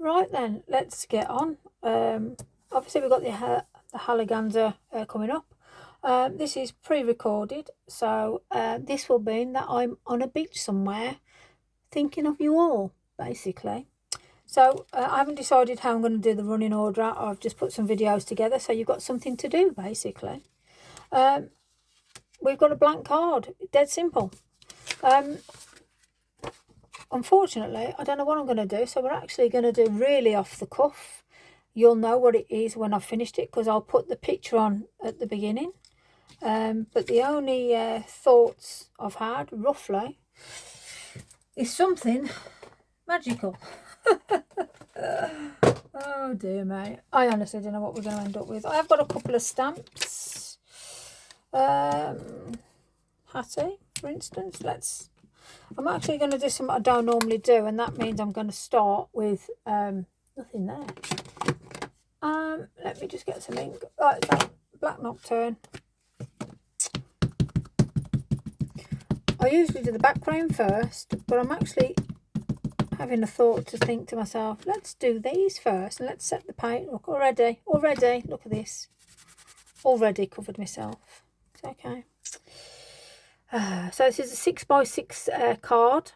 Right then, let's get on. Obviously we've got the Halaganza coming up. This is pre-recorded, so this will mean that I'm on a beach somewhere thinking of you all, basically. So I haven't decided how I'm going to do the running order. I've just put some videos together, so you've got something to do, basically. We've got a blank card, dead simple. Unfortunately, I don't know what I'm going to do, so we're actually going to do really off the cuff. You'll know what it is when I've finished it, because I'll put the picture on at the beginning. But the only thoughts I've had, roughly, is something magical. Oh dear me. I honestly don't know what we're going to end up with. I have got a couple of stamps. Hattie, for instance. I'm actually going to do something I don't normally do, and that means I'm going to start with nothing there. Let me just get some ink. Right, so Black Nocturne. I usually do the background first, but I'm actually having a thought to think to myself, let's do these first and let's set the paint. Look, already, look at this. Already covered myself. It's okay. So this is a 6x6 card.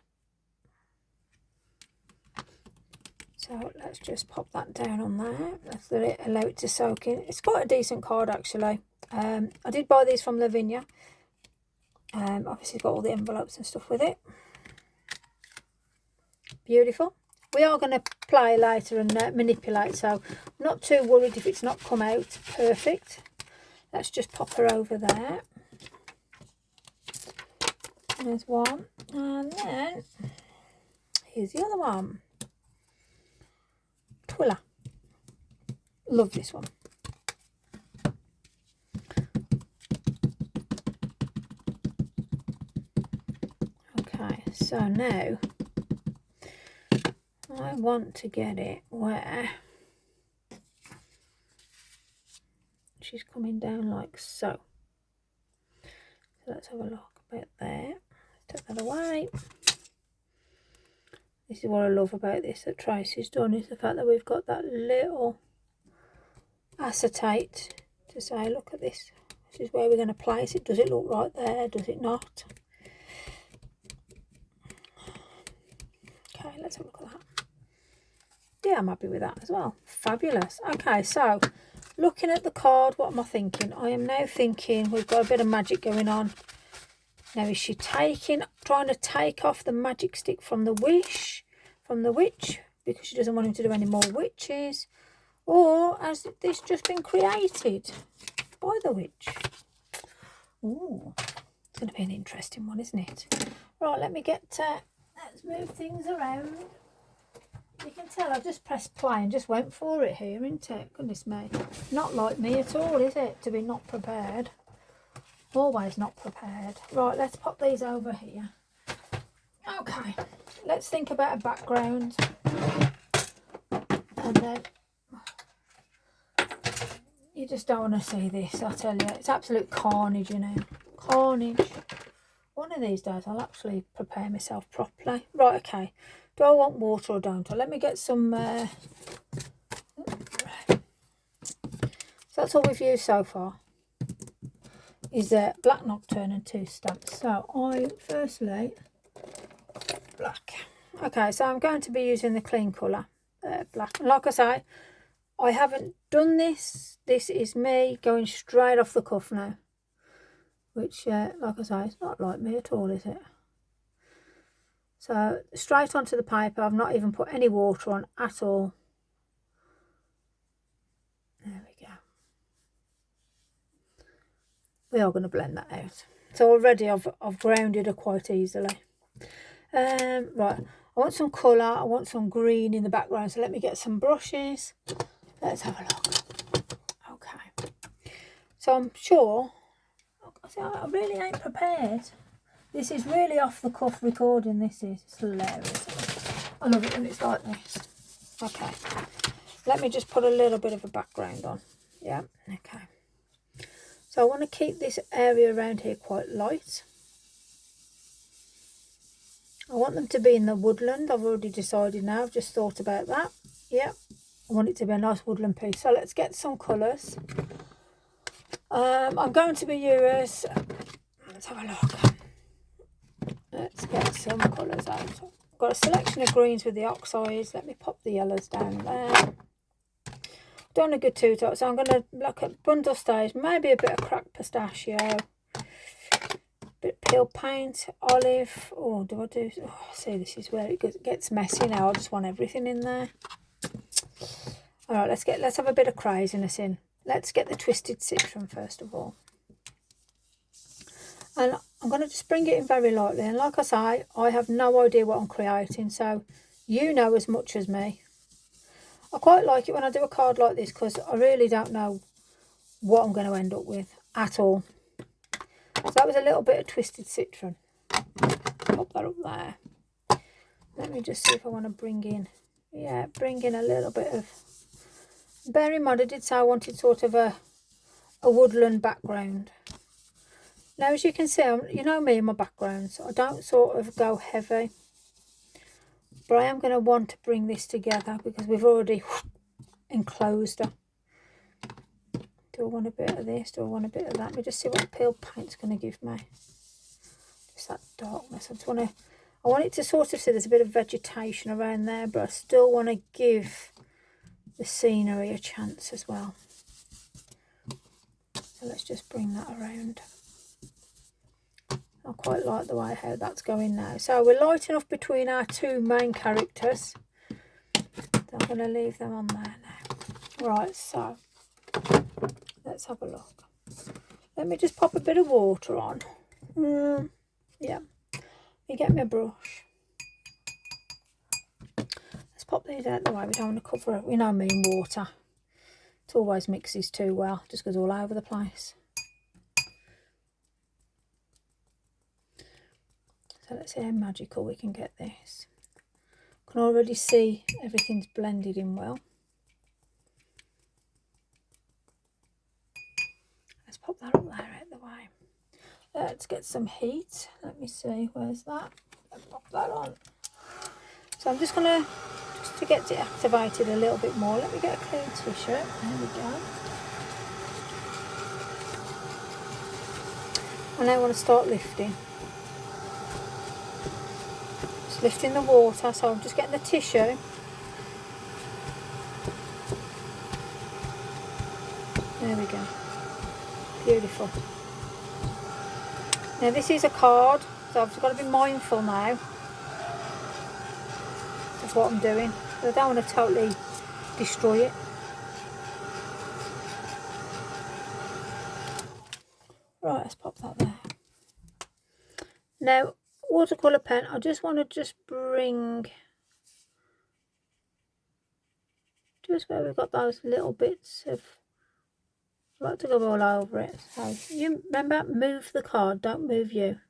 So let's just pop that down on there. Let's let it, allow it to soak in. It's quite a decent card, actually. I did buy these from Lavinia. Obviously, it's got all the envelopes and stuff with it. Beautiful. We are going to play later and manipulate, so I'm not too worried if it's not come out perfect. Let's just pop her over there. There's one, and then here's the other one. Twiller. Love this one. Okay, so now I want to get it where she's coming down like so. So let's have a look about there. Take that away. This is what I love about this that Tracy's done, is the fact that we've got that little acetate to say, look at this. This is where we're going to place it. Does it look right there? Does it not? Okay, let's have a look at that. Yeah, I'm happy with that as well. Fabulous. Okay, so looking at the card, what am I thinking? I am now thinking we've got a bit of magic going on. Now, is she trying to take off the magic stick from the witch, because she doesn't want him to do any more witches? Or has this just been created by the witch? Ooh, it's going to be an interesting one, isn't it? Right, let's move things around. You can tell I've just pressed play and just went for it here, isn't it? Goodness me. Not like me at all, is it? To be not prepared. Always not prepared. Right, let's pop these over here. Okay, let's think about a background. And then you just don't want to see this, I tell you. It's absolute carnage, you know. Carnage. One of these days I'll actually prepare myself properly. Right, okay. Do I want water or don't I? Let me get some... So that's all we've used so far. Is Black Nocturne and 2 stamps. So firstly, black. Okay, so I'm going to be using the clean colour, black. And like I say, I haven't done this. This is me going straight off the cuff now. Which, like I say, it's not like me at all, is it? So straight onto the paper. I've not even put any water on at all. There we go. We are going to blend that out. So already I've grounded her quite easily. Right, I want some colour. I want some green in the background. So let me get some brushes. Let's have a look. Okay. So I'm sure... I really ain't prepared. This is really off the cuff recording. This is. It's hilarious. I love it when it's like this. Okay. Let me just put a little bit of a background on. Yeah. Okay. So I want to keep this area around here quite light. I want them to be in the woodland. I've already decided now. I've just thought about that. Yeah, I want it to be a nice woodland piece. So let's get some colours. I'm going to be using, let's have a look. Let's get some colours out. I've got a selection of greens with the oxides. Let me pop the yellows down there. Done a good two-top, so I'm going to look at bundle stage, maybe a bit of cracked pistachio, bit of peel paint, olive. Oh, do I do? Oh, see, this is where it gets messy now. I just want everything in there. All right, let's have a bit of craziness in. Let's get the twisted citron first of all. And I'm going to just bring it in very lightly. And like I say, I have no idea what I'm creating, so you know as much as me. I quite like it when I do a card like this because I really don't know what I'm going to end up with at all. So that was a little bit of twisted citron. Pop that up there. Let me just see if I want to bring in a little bit of, bear in mind I did say I wanted sort of a woodland background. Now as you can see, you know me and my backgrounds, I don't sort of go heavy, but I am going to want to bring this together because we've already enclosed her. Do I want a bit of this? Do I want a bit of that? Let me just see what the peel paint's going to give me. Just that darkness. I want it to sort of see there's a bit of vegetation around there, but I still want to give the scenery a chance as well. So let's just bring that around. I quite like the way how that's going now. So we're light enough between our two main characters. So I'm going to leave them on there now. Right, so let's have a look. Let me just pop a bit of water on. Yeah, let me get my brush. Let's pop these out the way. We don't want to cover it. We know me and water. It always mixes too well. Just goes all over the place. So let's see how magical we can get this. I can already see everything's blended in well. Let's pop that up there out the way. Let's get some heat. Let me see, where's that? Let's pop that on. So I'm just to get it activated a little bit more, let me get a clean tissue. There we go. And I want to start lifting. Just lifting the water, so I'm just getting the tissue. There we go. Beautiful. Now this is a card, so I've got to be mindful now of what I'm doing. I don't want to totally destroy it. Right, let's pop that there. Now, watercolour pen, I just want to bring just where we've got those little bits of, I like to go all over it. So you remember, move the card, don't move you.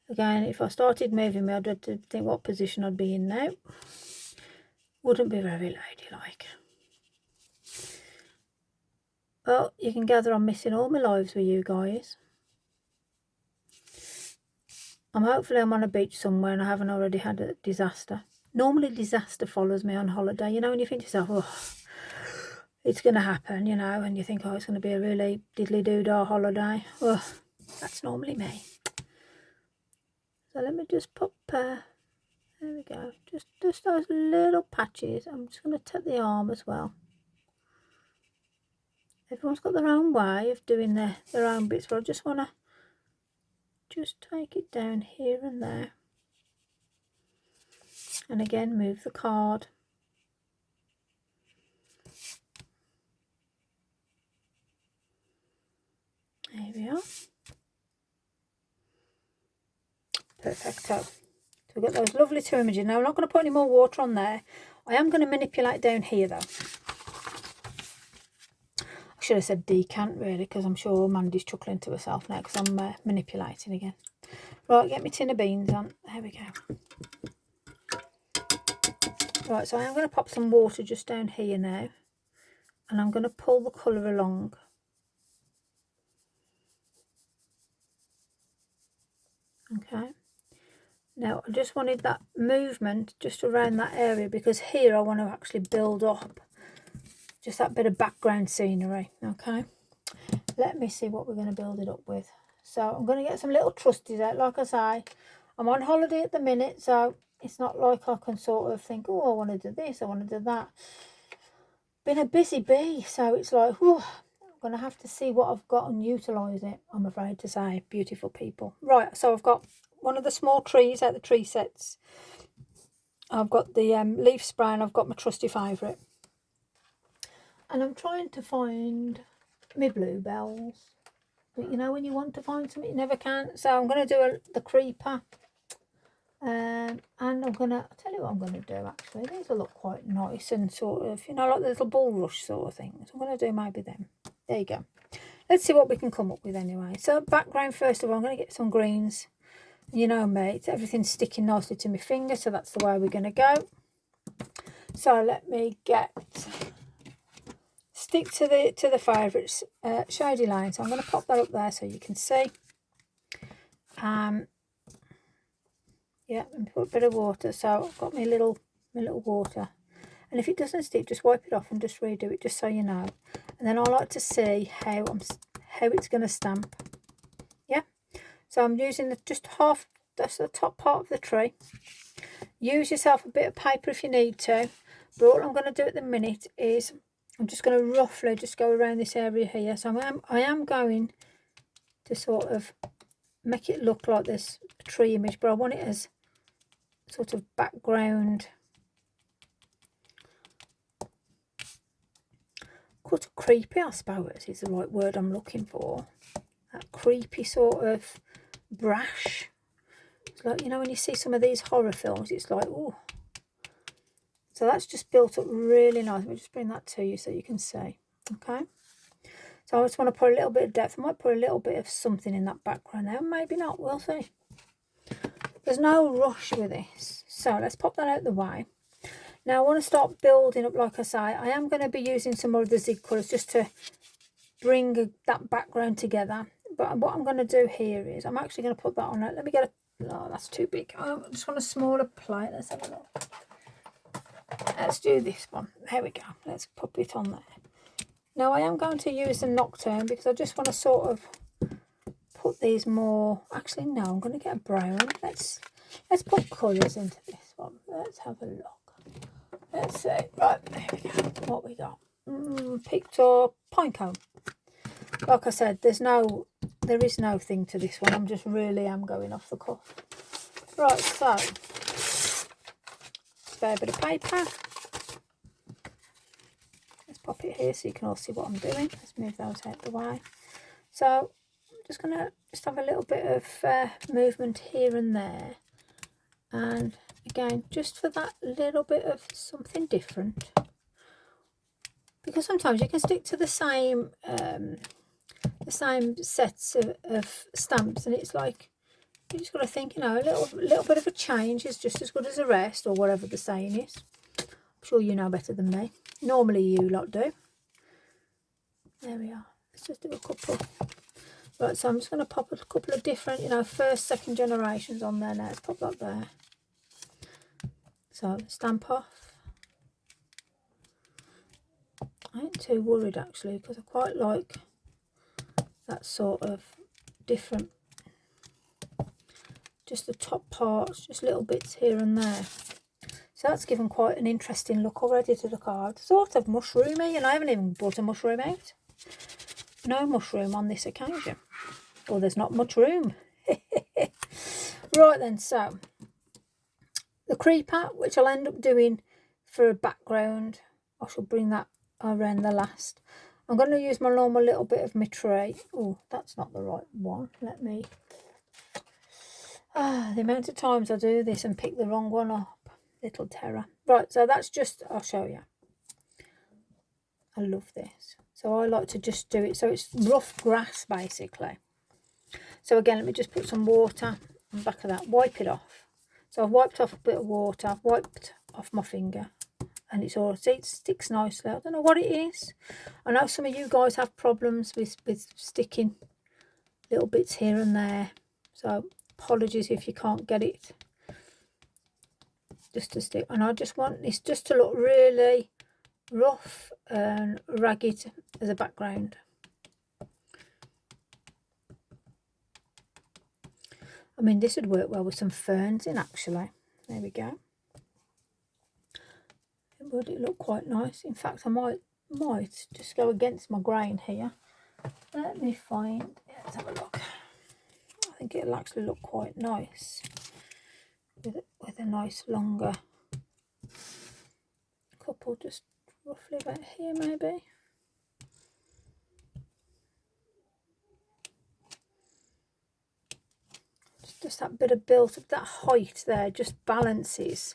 Again, if I started moving me, I'd have to think what position I'd be in now. Wouldn't be very ladylike. Well, you can gather I'm missing all my lives with you guys. Hopefully I'm on a beach somewhere and I haven't already had a disaster. Normally disaster follows me on holiday, you know, and you think to yourself, oh, it's going to happen, you know, and you think, oh, it's going to be a really diddly-doo-dah holiday. Oh, that's normally me. So let me just pop, there we go, just those little patches. I'm just going to take the arm as well. Everyone's got their own way of doing their own bits, but I just want to just take it down here and there. And again, move the card. There we are. Perfecto. So we've got those lovely two images. Now I'm not going to put any more water on there. I am going to manipulate down here though. I should have said decant really, because I'm sure Mandy's chuckling to herself now because I'm manipulating again. Right, get my tin of beans on. There we go. Right, so I am going to pop some water just down here now. And I'm going to pull the colour along. Okay. Now I just wanted that movement just around that area, because here I want to actually build up just that bit of background scenery. Okay, let me see what we're going to build it up with. So I'm going to get some little trusties out. Like I say, I'm on holiday at the minute, so it's not like I can sort of think, oh, I want to do this, I want to do that. Been a busy bee, so it's like, whew, I'm going to have to see what I've got and utilise it, I'm afraid to say, beautiful people. Right, so I've got one of the small trees out the tree sets. I've got the leaf spray, and I've got my trusty favourite. And I'm trying to find my bluebells. But you know, when you want to find something, you never can. So I'm going to do the creeper. And I'm going to, I'll tell you what I'm going to do actually. These will look quite nice and sort of, you know, like the little bulrush sort of things. I'm going to do maybe them. There you go. Let's see what we can come up with anyway. So background, first of all, I'm going to get some greens. You know me, everything's sticking nicely to my finger, so that's the way we're going to go. So let me stick to the favourites, shady line. So I'm going to pop that up there so you can see. Yeah, and put a bit of water. So I've got my little water, and if it doesn't stick, just wipe it off and just redo it, just so you know. And then I like to see how it's going to stamp. Yeah. So I'm using just half. That's the top part of the tree. Use yourself a bit of paper if you need to. But all I'm going to do at the minute is I'm just going to roughly just go around this area here. So I am going to sort of make it look like this tree image, but I want it as sort of background. Quite creepy, I suppose, is the right word I'm looking for. That creepy sort of brash. It's like, you know, when you see some of these horror films, it's like, oh. So that's just built up really nice. Let me just bring that to you so you can see. Okay. So I just want to put a little bit of depth. I might put a little bit of something in that background there. Maybe not. We'll see. There's no rush with this. So let's pop that out the way. Now I want to start building up, like I say. I am going to be using some more of the zig colours just to bring that background together. But what I'm going to do here is I'm actually going to put that on. Let me get a... Oh, that's too big. I just want a smaller plate. Let's have a look. Let's do this one. There we go. Let's pop it on there. Now I am going to use the Nocturne because I just want to sort of put these more... Actually, no, I'm going to get a brown. Let's put colours into this one. Let's have a look. Let's see. Right, there we go. What we got? Picked up pinecone. Like I said, there is no thing to this one. I'm just really going off the cuff. Right, so spare bit of paper. Let's pop it here so you can all see what I'm doing. Let's move those out of the way. So I'm just going to have a little bit of movement here and there. And again, just for that little bit of something different. Because sometimes you can stick to the same sets of stamps, and it's like you just got to think, you know, a little bit of a change is just as good as the rest, or whatever the saying is. I'm sure you know better than me. Normally you lot do. There we are. Let's just do a couple. Right, so I'm just going to pop a couple of different, you know, first, second generations on there now. Let's pop that there. So stamp off. I ain't too worried actually, because I quite like that sort of different, just the top parts, just little bits here and there. So that's given quite an interesting look already to the card. Sort of mushroomy, and I haven't even brought a mushroom out. No mushroom on this occasion. Or there's not much room. Right then, so the creeper, which I'll end up doing for a background, I shall bring that around the last. I'm going to use my normal little bit of my tree. Oh, that's not the right one. Let me... the amount of times I do this and pick the wrong one up. Little terror. Right, so that's just... I'll show you. I love this. So I like to just do it. So it's rough grass, basically. So again, let me just put some water on the back of that. Wipe it off. So I've wiped off a bit of water. I've wiped off my finger. And it's all, see, it sticks nicely. I don't know what it is. I know some of you guys have problems with sticking little bits here and there. So apologies if you can't get it just to stick. And I just want this just to look really rough and ragged as a background. I mean, this would work well with some ferns in, actually. There we go. Would it look quite nice? In fact, I might just go against my grain here. Let me find, let's have a look. I think it'll actually look quite nice with a nice longer couple, just roughly about here maybe. Just that bit of built up, that height there just balances.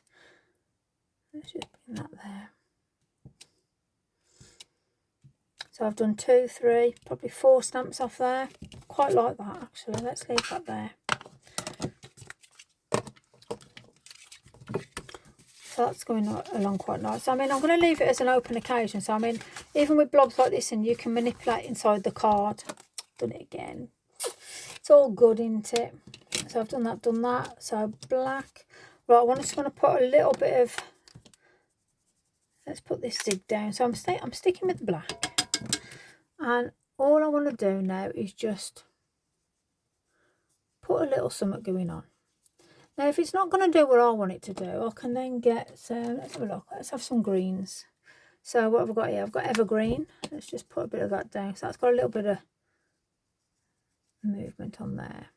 Let's just bring that there. So I've done 2, 3, probably 4 stamps off there. Quite like that actually. Let's leave that there. So that's going along quite nice. I mean, I'm going to leave it as an open occasion. So I mean, even with blobs like this, and you can manipulate inside the card. Done it again. It's all good, isn't it? So I've done that. So black. Right, I just want to put a little bit of. Let's put this zig down. So I'm sticking with black, and all I want to do now is just put a little something going on. Now, if it's not going to do what I want it to do, I can then get some. Let's have a look. Let's have some greens. So what have I got here? I've got evergreen. Let's just put a bit of that down. So that's got a little bit of movement on there,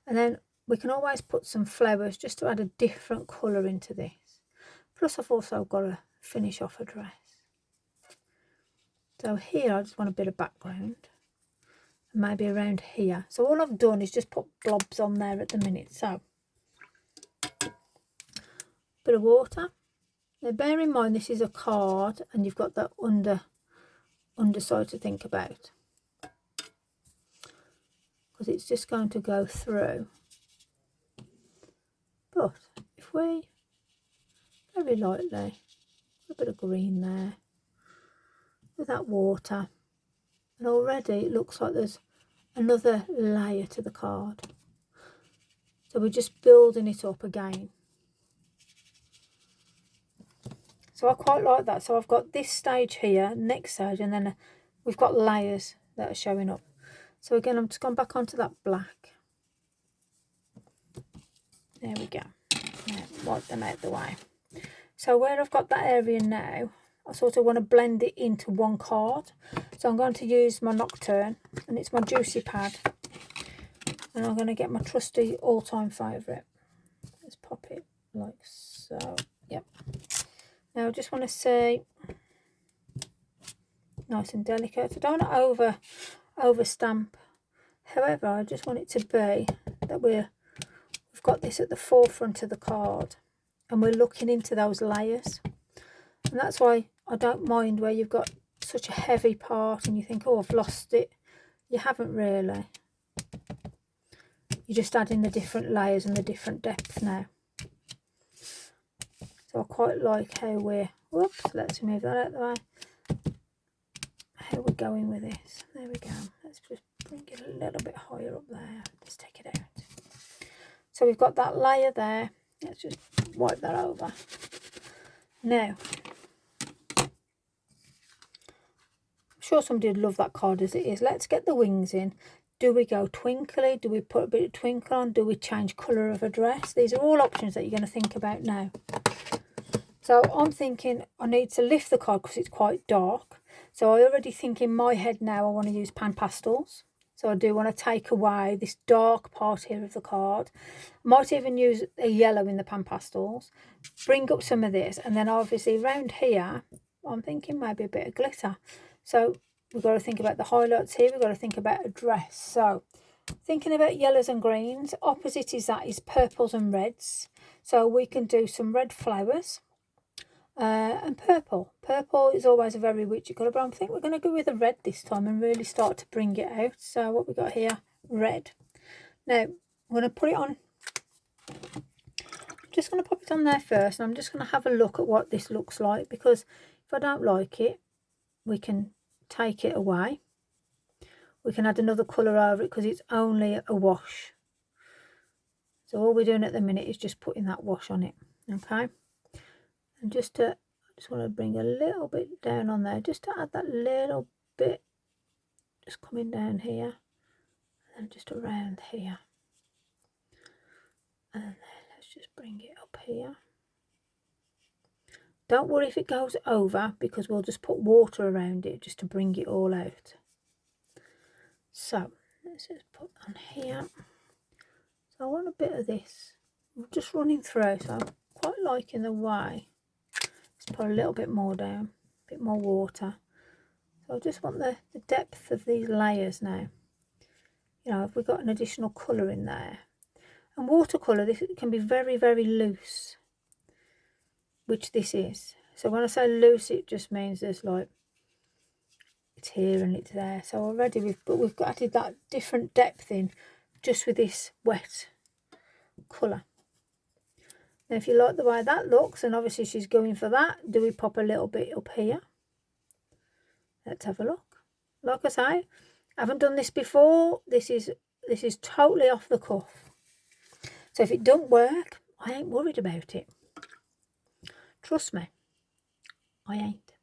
and then we can always put some flowers just to add a different colour into this. Plus I've also got to finish off a dress. So here I just want a bit of background, and maybe around here. So all I've done is just put blobs on there at the minute. So bit of water. Now bear in mind this is a card and you've got that underside to think about, because it's just going to go through. But if we very lightly, a bit of green there with that water, and already it looks like there's another layer to the card. So we're just building it up again. So I quite like that. So I've got this stage here, next stage, and then we've got layers that are showing up. So again, I'm just going back onto that black. There we go. Now, wipe them out the way. So where I've got that area now, I sort of want to blend it into one card. So I'm going to use my Nocturne, and it's my juicy pad. And I'm going to get my trusty all-time favourite. Let's pop it like so. Yep. Now I just want to see, nice and delicate. I don't want to over stamp. However, I just want it to be that we've got this at the forefront of the card, and we're looking into those layers. And that's why I don't mind where you've got such a heavy part and you think, oh, I've lost it. You haven't really. You're just adding the different layers and the different depth now. So I quite like how we're, whoops, let's move that out of the way. How we're going with this. There we go. Let's just bring it a little bit higher up there. Just take it out. So we've got that layer there. Let's just wipe that over. Now, I'm sure somebody would love that card as it is. Let's get the wings in. Do we go twinkly? Do we put a bit of twinkle on? Do we change colour of a dress? These are all options that you're going to think about now. So I'm thinking I need to lift the card because it's quite dark. So I already think in my head now I want to use pan pastels. So I do want to take away this dark part here of the card. I might even use a yellow in the pan pastels. Bring up some of this. And then obviously around here, I'm thinking maybe a bit of glitter. So we've got to think about the highlights here. We've got to think about a dress. So thinking about yellows and greens. Opposite is that is purples and reds. So we can do some red flowers. And purple. Purple is always a very witchy colour, but I think we're going to go with a red this time and really start to bring it out. So what we got here, red. Now, I'm going to put it on. I'm just going to pop it on there first, and I'm just going to have a look at what this looks like, because if I don't like it, we can take it away. We can add another colour over it because it's only a wash. So all we're doing at the minute is just putting that wash on it, okay? And just want to bring a little bit down on there, just to add that little bit, just coming down here, and just around here. And then let's just bring it up here. Don't worry if it goes over, because we'll just put water around it just to bring it all out. So let's just put on here. So I want a bit of this just running through, so I'm quite liking the way. Let's put a little bit more down, a bit more water. So I just want the depth of these layers now. You know, if we've got an additional colour in there. And watercolour, this can be very, very loose, which this is. So when I say loose, it just means there's like, it's here and it's there. So already we've added that different depth in just with this wet colour. Now if you like the way that looks, and obviously she's going for that, do we pop a little bit up here? Let's have a look. Like I say, I haven't done this before. This is totally off the cuff. So if it don't work, I ain't worried about it. Trust me, I ain't.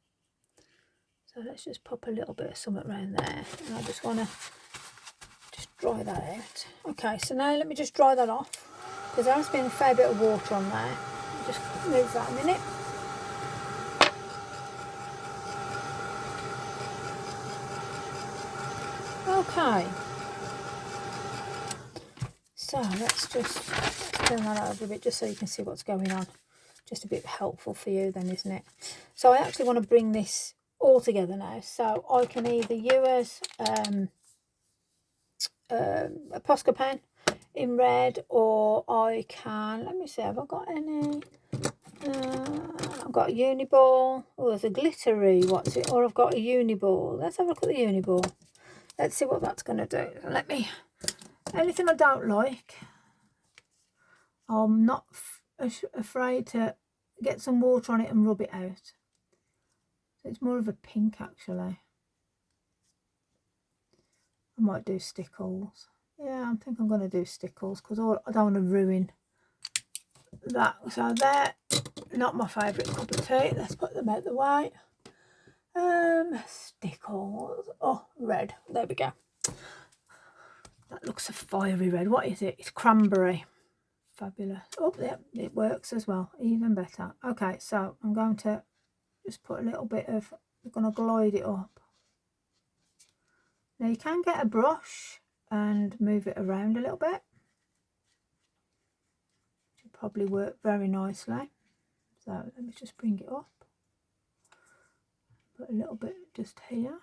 So let's just pop a little bit of something around there. And I just want to just dry that out. Okay, so now let me just dry that off, because there has been a fair bit of water on there. Just move that a minute. Okay. So let's just turn that over a bit just so you can see what's going on. Just a bit helpful for you then, isn't it? So I actually want to bring this all together now. So I can either use a Posca pen in red, or I can, let me see, have I got any? I've got a uni ball. Oh, there's a glittery, what's it? Or I've got a uni ball. Let's have a look at the uni ball. Let's see what that's going to do. Let me, anything I don't like, I'm not afraid to get some water on it and rub it out. So it's more of a pink actually. I might do stickles. Yeah, I think I'm going to do stickles, because I don't want to ruin that. So they're not my favourite cup of tea. Let's put them out the way. Stickles. Oh, red. There we go. That looks a fiery red. What is it? It's cranberry. Fabulous. Oh, yeah, it works as well. Even better. Okay, so I'm going to just put a little bit of, I'm going to glide it up. Now you can get a brush and move it around a little bit. Should probably work very nicely. So let me just bring it up. Put a little bit just here.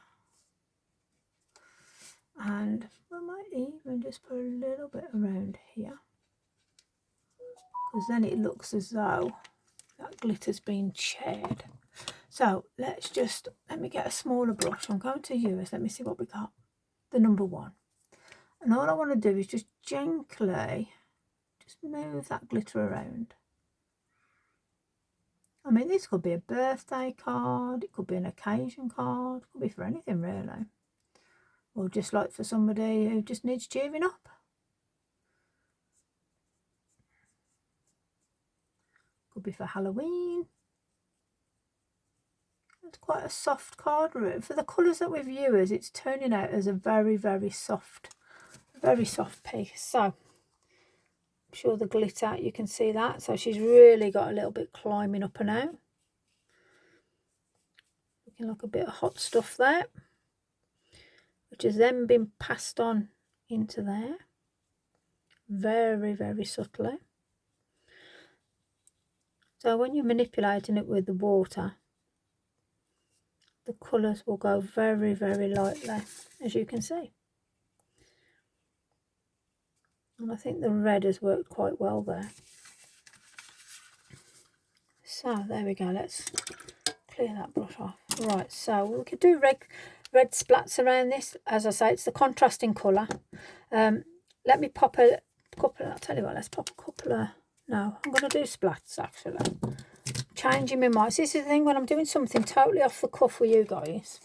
And I might even just put a little bit around here, because then it looks as though that glitter's been shared. So let me get a smaller brush. I'm going to use, let me see what we got. The number 1. And all I want to do is just gently just move that glitter around. I mean, this could be a birthday card, it could be an occasion card, it could be for anything really. Or just like for somebody who just needs cheering up. Could be for Halloween. It's quite a soft card. For the colours that we've used, it's turning out as a very, very soft piece. So I'm sure the glitter, you can see that. So she's really got a little bit climbing up and out. Looking like a bit of hot stuff there, which has then been passed on into there. Very, very subtly. So when you're manipulating it with the water, the colours will go very, very lightly, as you can see. And I think the red has worked quite well there. So there we go, let's clear that brush off. Right, so we could do red splats around this. As I say, it's the contrasting colour. Let me pop a couple, I'll tell you what, let's pop a couple of, no, I'm going to do splats actually. Changing my mind. So this is the thing when I'm doing something totally off the cuff with you guys.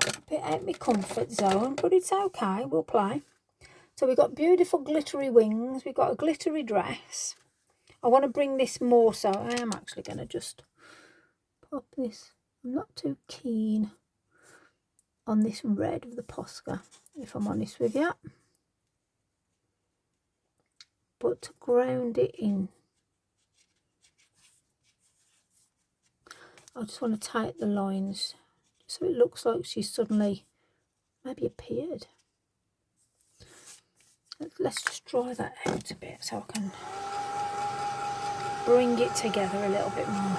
A bit out my comfort zone, but it's okay, we'll play. So we've got beautiful glittery wings, we've got a glittery dress. I want to bring this more, so I am actually going to just pop this. I'm not too keen on this red of the Posca, if I'm honest with you. But to ground it in, I just want to take the lines so it looks like she's suddenly maybe appeared. Let's just dry that out a bit so I can bring it together a little bit more.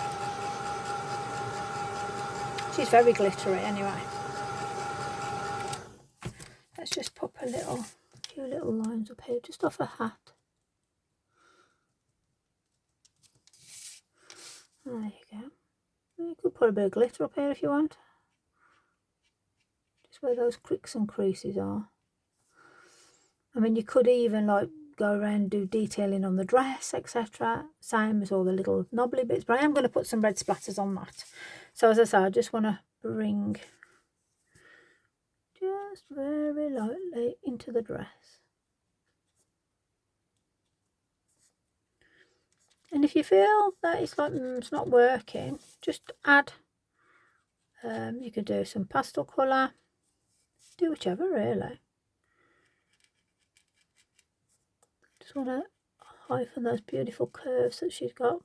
She's very glittery anyway. Let's just pop a few little lines up here, just off her hat. There you go. You could put a bit of glitter up here if you want. Just where those cricks and creases are. I mean, you could even like go around and do detailing on the dress, etc. Same as all the little knobbly bits, but I am going to put some red splatters on that. So as I say, I just want to bring just very lightly into the dress. And if you feel that it's like it's not working, just add, you could do some pastel colour, do whichever really. Just want to hyphen those beautiful curves that she's got.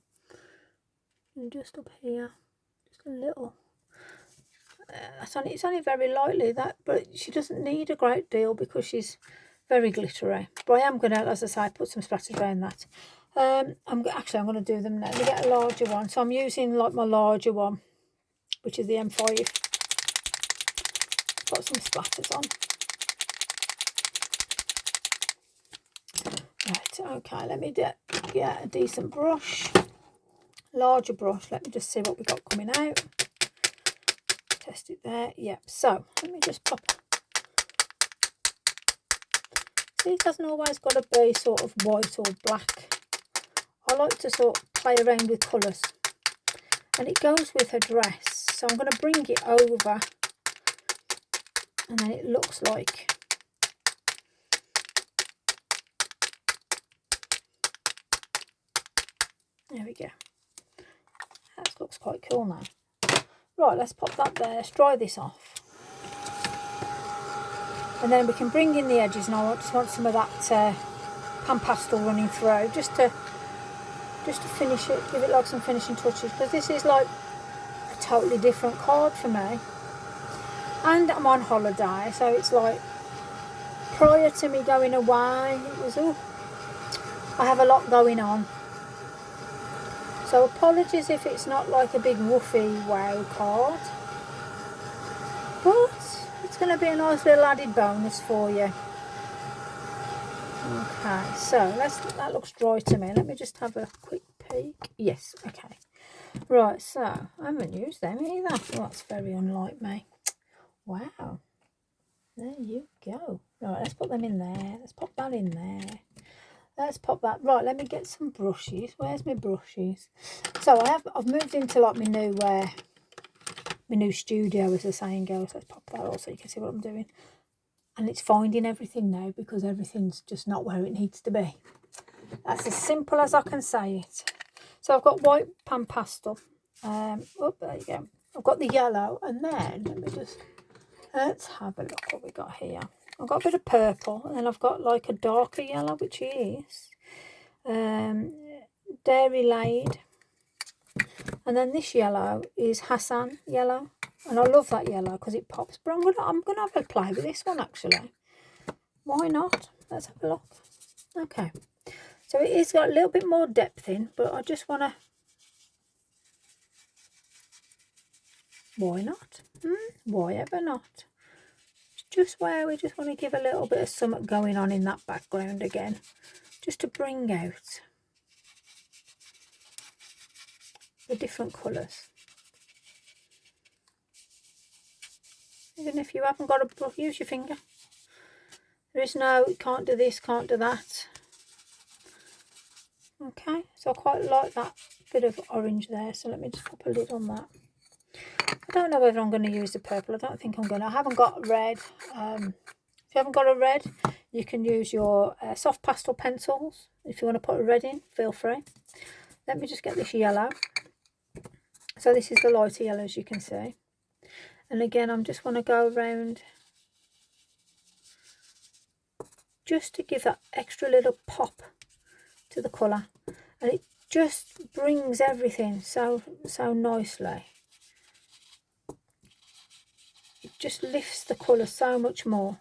And just up here, just a little. It's only very lightly that, but she doesn't need a great deal because she's very glittery. But I am going to, as I say, put some splatters around that. I'm going to do them now. Let me get a larger one. So I'm using like my larger one, which is the M5. Put some splatters on. Right, okay, let me get a decent brush. Larger brush. Let me just see what we got coming out. Test it there. Yep. So let me just pop. See, it doesn't always got to be sort of white or black. I like to sort of play around with colours, and it goes with her dress. So I'm going to bring it over, and then it looks like there we go. That looks quite cool now. Right, let's pop that there. Let's dry this off, and then we can bring in the edges. And I just want some of that pan pastel running through, just to finish it, give it like some finishing touches, because this is like a totally different card for me, and I'm on holiday, so it's like prior to me going away, it was I have a lot going on, so apologies if it's not like a big woofy wow card, but it's going to be a nice little added bonus for you. Okay, so that looks dry to me. Let me just have a quick peek. Yes, okay. Right, so I haven't used them either. Oh, that's very unlike me. Wow. There you go. Right, let's put them in there. Let's pop that in there. Let's pop that. Right, let me get some brushes. Where's my brushes? So I've moved into like my new studio, as the saying goes. Let's pop that out so you can see what I'm doing. And it's finding everything now because everything's just not where it needs to be. That's as simple as I can say it. So I've got white pan pastel. Oh, there you go. I've got the yellow, and then let's have a look what we got here. I've got a bit of purple, and then I've got like a darker yellow, which is Dairy Laid. And then this yellow is Hassan yellow. And I love that yellow because it pops. But I'm gonna have a play with this one actually. Why not? Let's have a look. Okay. So it is got a little bit more depth in, but I just wanna. Why not? Why ever not? It's just where we just want to give a little bit of something going on in that background again, just to bring out the different colours. Even if you haven't got a brush, use your finger. There is no, can't do this, can't do that. Okay, so I quite like that bit of orange there, so let me just pop a lid on that. I don't know whether I'm going to use the purple. I don't think I'm going to. I haven't got red. If you haven't got a red, you can use your soft pastel pencils. If you want to put a red in, feel free. let me just get this yellow. So this is the lighter yellow, as you can see. And again, I'm just want to go around just to give that extra little pop to the colour. And it just brings everything so nicely. It just lifts the colour so much more.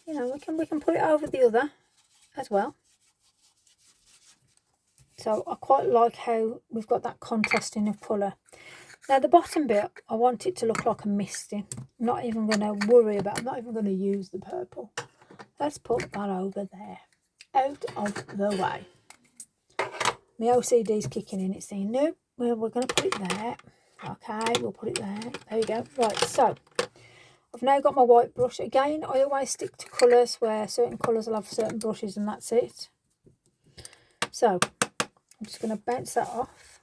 You know, we can put it over the other as well. So I quite like how we've got that contrasting of colour. Now the bottom bit, I want it to look like a misting. I'm not even going to worry about, I'm not even going to use the purple. Let's put that over there, out of the way. My OCD's kicking in, it's saying, no, we're going to put it there. Okay, we'll put it there. There you go. Right, so I've now got my white brush. Again, I always stick to colours where certain colours will have certain brushes and that's it. So I'm just going to bounce that off.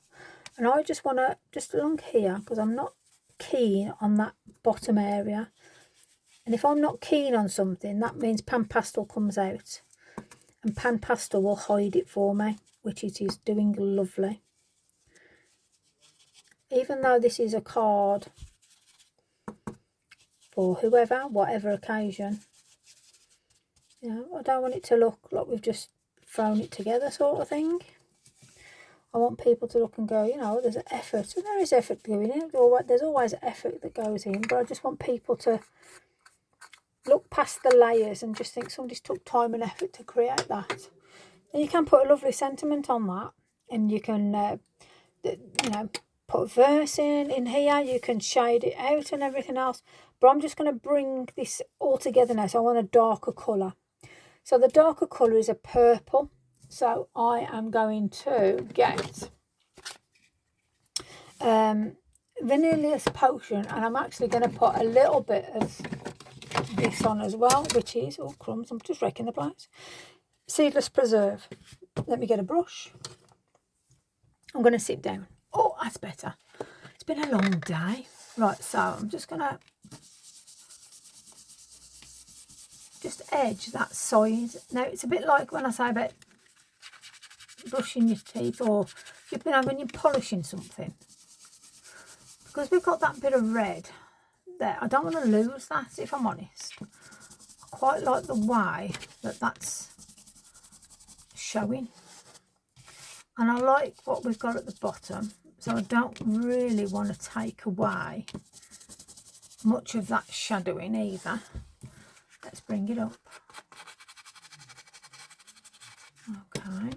And I just want to, just along here, because I'm not keen on that bottom area. And if I'm not keen on something, that means Pan Pastel comes out. And Pan Pastel will hide it for me, which it is doing lovely. Even though this is a card for whoever, whatever occasion, you know, I don't want it to look like we've just thrown it together sort of thing. I want people to look and go, you know, there's an effort, and there is effort going in. There's always effort that goes in, but I just want people to look past the layers and just think somebody's took time and effort to create that. And you can put a lovely sentiment on that, and you can, you know, put a verse in here. You can shade it out and everything else. But I'm just going to bring this all together now. So I want a darker colour. So the darker colour is a purple. So I am going to get Vanillia's Potion, and I'm actually going to put a little bit of this on as well, which is, oh crumbs, I'm just wrecking the place, Seedless Preserve. Let me get a brush. I'm going to sit down. Oh, that's better. It's been a long day. Right, so I'm just going to just edge that side. Now, it's a bit like when I say about brushing your teeth, or you've been when you're polishing something, because we've got that bit of red there. I don't want to lose that, if I'm honest. I quite like the way that that's showing, and I like what we've got at the bottom, so I don't really want to take away much of that shadowing either. Let's bring it up. Okay.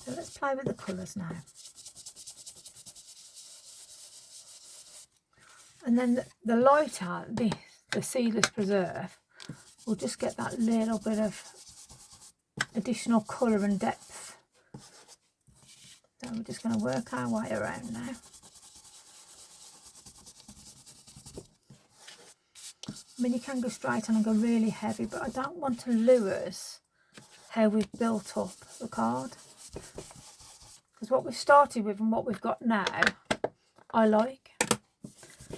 So let's play with the colours now. And then the lighter, the Seedless Preserve, will just get that little bit of additional colour and depth. So we're just going to work our way around now. I mean, you can go straight on and go really heavy, but I don't want to lose how we've built up the card. Because what we've started with and what we've got now, I like,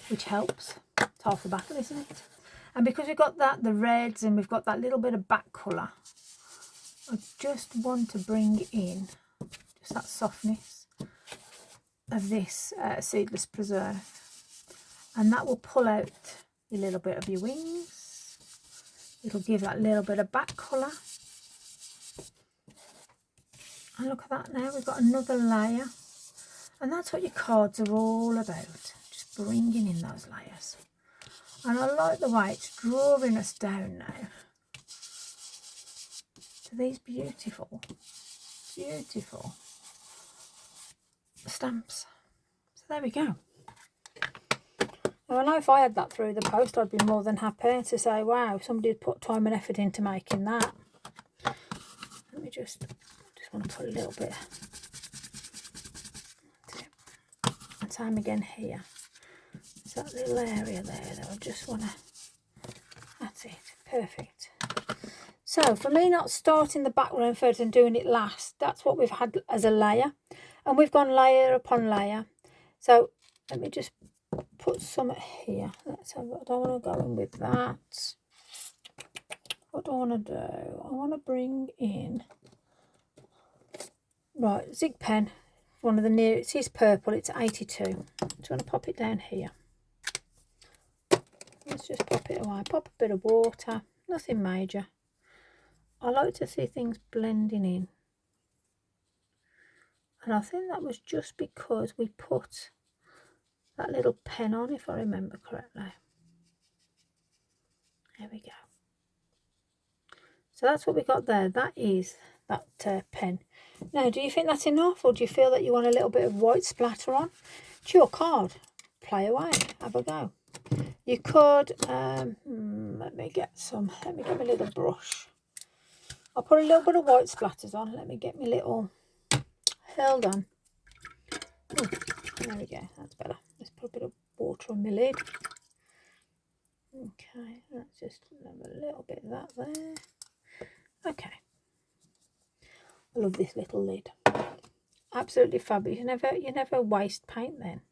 which helps. It's half the battle, isn't it? And because we've got that, the reds, and we've got that little bit of back colour, I just want to bring in just that softness of this Seedless Preserve. And that will pull out a little bit of your wings. It'll give that little bit of back colour. And look at that now, we've got another layer. And that's what your cards are all about, just bringing in those layers. And I like the way it's drawing us down now to these beautiful, beautiful stamps. So there we go. Now, I know if I had that through the post, I'd be more than happy to say, wow, somebody had put time and effort into making that. Let me just want to put a little bit. And same again here. It's that little area there that I just want to, that's it, perfect. So for me not starting the background first and doing it last, that's what we've had as a layer. And we've gone layer upon layer. So let me just put some here. Let's have, I don't want to go in with that. what do I want to do? I want to bring in, right, Zig pen, one of the nearest, it's purple, it's 82. Do you want to pop it down here? Let's just pop it away, pop a bit of water, nothing major. I like to see things blending in. And I think that was just because we put that little pen on, if I remember correctly. There we go. So that's what we got there. That is that pen. Now, do you think that's enough, or do you feel that you want a little bit of white splatter on? It's your card. Play away. Have a go. You could, let me get my little brush. I'll put a little bit of white splatters on. Let me get my little, hold on. Ooh, there we go, that's better. Let's put a bit of water on my lid. Okay, let's just have a little bit of that there. Okay. I love this little lid. Absolutely fabulous. You never waste paint then.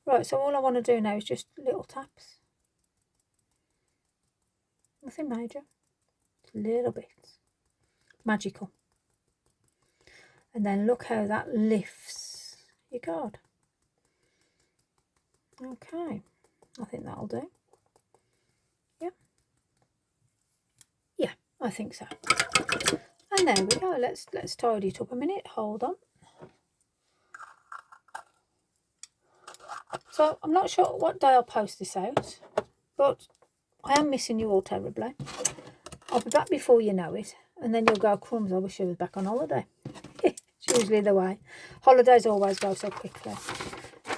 Right, so all I want to do now is just little taps. Nothing major. Just little bits. Magical. And then look how that lifts your card. Okay. I think that'll do. Yeah. Yeah, I think so. And there we go. Let's tidy it up a minute. Hold on. So I'm not sure what day I'll post this out, but I am missing you all terribly. I'll be back before you know it, and then you'll go, crumbs, I wish I was back on holiday. It's usually the way. Holidays always go so quickly.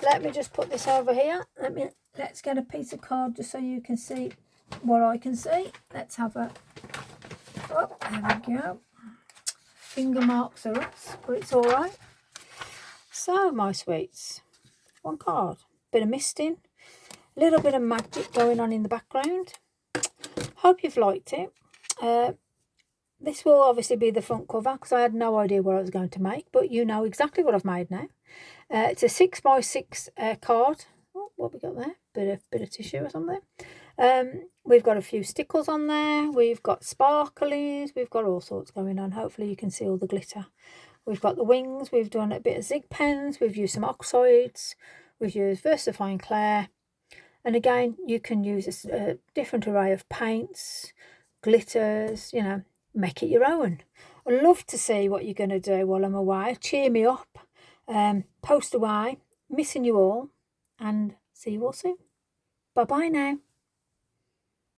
Let me just put this over here. Let's get a piece of card just so you can see what I can see. Let's have a, oh, there we go. Finger marks are us, but it's all right. So, my sweets, one card, bit of misting, a little bit of magic going on in the background. Hope you've liked it. This will obviously be the front cover because I had no idea what I was going to make, but you know exactly what I've made now. It's a 6x6 card. Oh, what we got there? Bit of tissue or something. We've got a few stickles on there. We've got sparklies. We've got all sorts going on. Hopefully you can see all the glitter. We've got the wings. We've done a bit of zig pens. We've used some oxides. We've used VersaFine Clair. And again, you can use a different array of paints, glitters, you know, make it your own. I'd love to see what you're going to do while I'm away. Cheer me up. Post away. Missing you all. And see you all soon. Bye-bye now.